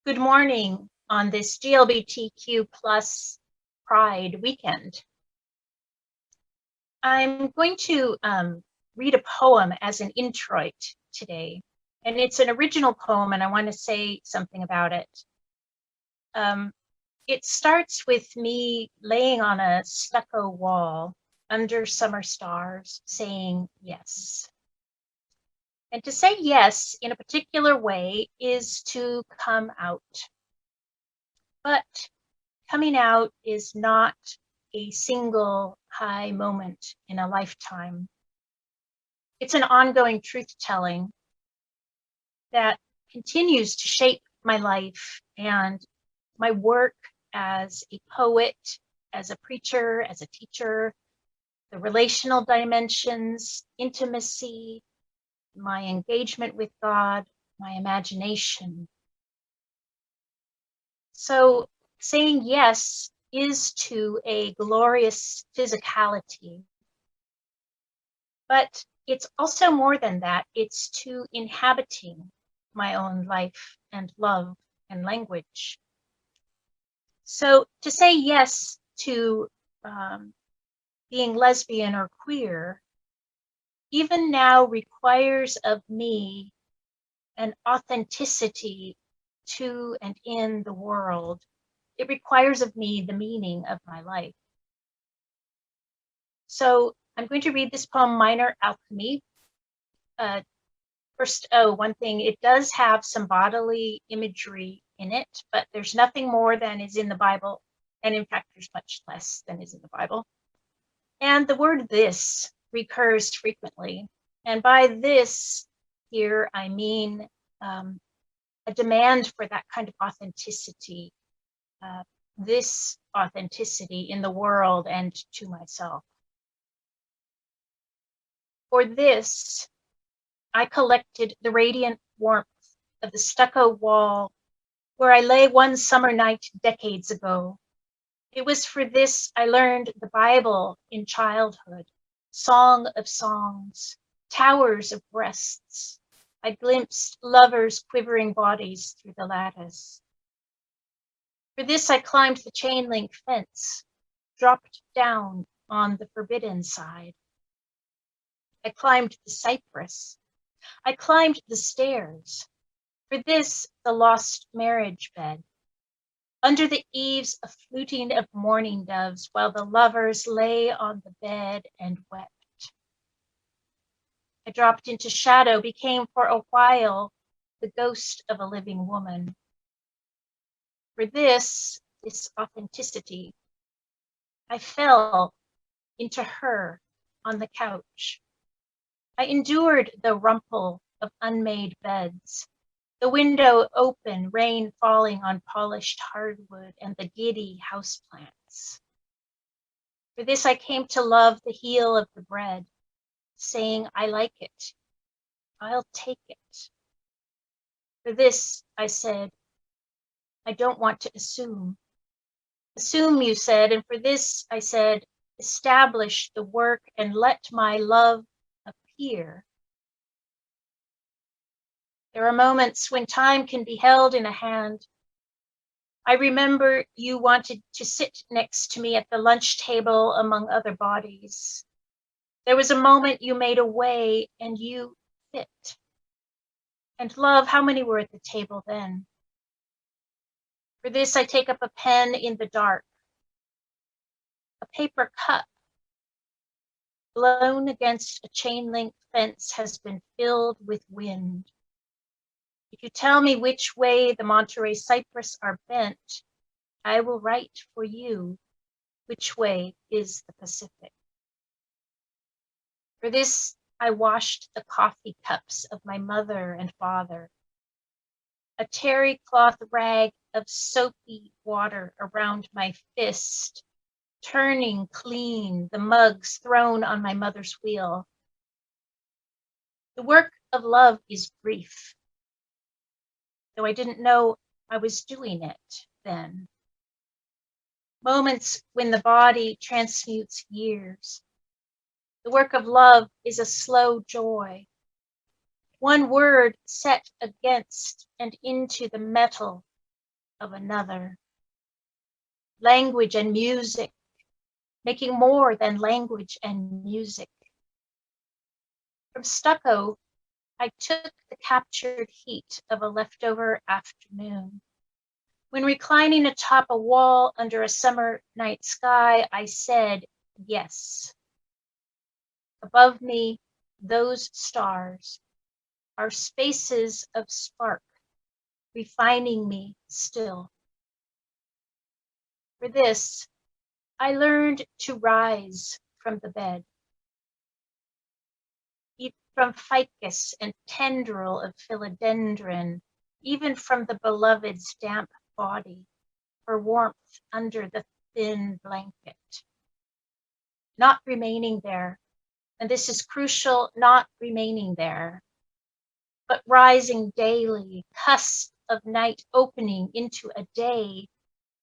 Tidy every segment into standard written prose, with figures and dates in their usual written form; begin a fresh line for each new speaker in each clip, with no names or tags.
Good morning on this GLBTQ plus Pride weekend. I'm going to read a poem as an introit today, and it's an original poem, and I want to say something about it. It starts with me laying on a stucco wall under summer stars saying yes. And to say yes in a particular way is to come out. But coming out is not a single high moment in a lifetime. It's an ongoing truth-telling that continues to shape my life and my work as a poet, as a preacher, as a teacher, the relational dimensions, intimacy, my engagement with God, my imagination. So saying yes is to a glorious physicality, but it's also more than that. It's to inhabiting my own life and love and language. So to say yes to being lesbian or queer, even now requires of me an authenticity to and in the world. It requires of me the meaning of my life. So I'm going to read this poem, Minor Alchemy. First, one thing, it does have some bodily imagery in it, but there's nothing more than is in the Bible. And in fact, there's much less than is in the Bible. And the word this recurs frequently. And by this here, I mean a demand for that kind of authenticity, this authenticity in the world and to myself. For this, I collected the radiant warmth of the stucco wall where I lay one summer night decades ago. It was for this I learned the Bible in childhood, Song of Songs, towers of breasts. I glimpsed lovers' quivering bodies through the lattice. For this I climbed the chain link fence, dropped down on the forbidden side. I climbed the cypress. I climbed the stairs. For this, the lost marriage bed. Under the eaves, a fluting of mourning doves, while the lovers lay on the bed and wept. I dropped into shadow, became for a while the ghost of a living woman. For this authenticity, I fell into her on the couch. I endured the rumple of unmade beds, the window open, rain falling on polished hardwood and the giddy houseplants. For this I came to love the heel of the bread, saying, I like it, I'll take it. For this I said, I don't want to assume. Assume, you said, and for this I said, establish the work and let my love appear. There are moments when time can be held in a hand. I remember you wanted to sit next to me at the lunch table among other bodies. There was a moment you made a way and you fit. And love, how many were at the table then? For this I take up a pen in the dark, a paper cup blown against a chain link fence has been filled with wind. If you tell me which way the Monterey cypress are bent, I will write for you which way is the Pacific. For this, I washed the coffee cups of my mother and father, a terry cloth rag of soapy water around my fist, turning clean the mugs thrown on my mother's wheel. The work of love is brief, though I didn't know I was doing it then. Moments when the body transmutes years. The work of love is a slow joy. One word set against and into the metal of another. Language and music, making more than language and music. From stucco, I took the captured heat of a leftover afternoon. When reclining atop a wall under a summer night sky, I said yes. Above me, those stars are spaces of spark, refining me still. For this, I learned to rise from the bed. From ficus and tendril of philodendron, even from the beloved's damp body, for warmth under the thin blanket. Not remaining there, and this is crucial, not remaining there, but rising daily, cusp of night opening into a day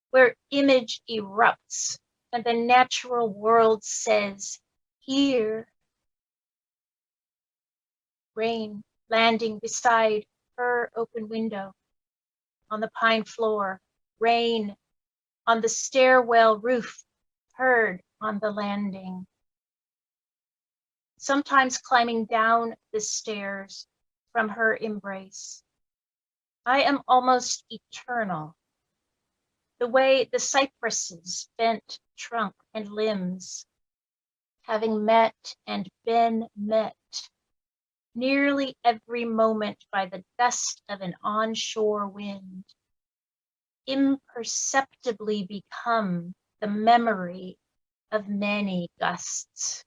where image erupts and the natural world says, here. Rain landing beside her open window, on the pine floor, rain on the stairwell roof, heard on the landing. Sometimes climbing down the stairs from her embrace. I am almost eternal. The way the cypresses bent trunk and limbs, having met and been met, nearly every moment by the gust of an onshore wind, imperceptibly become the memory of many gusts.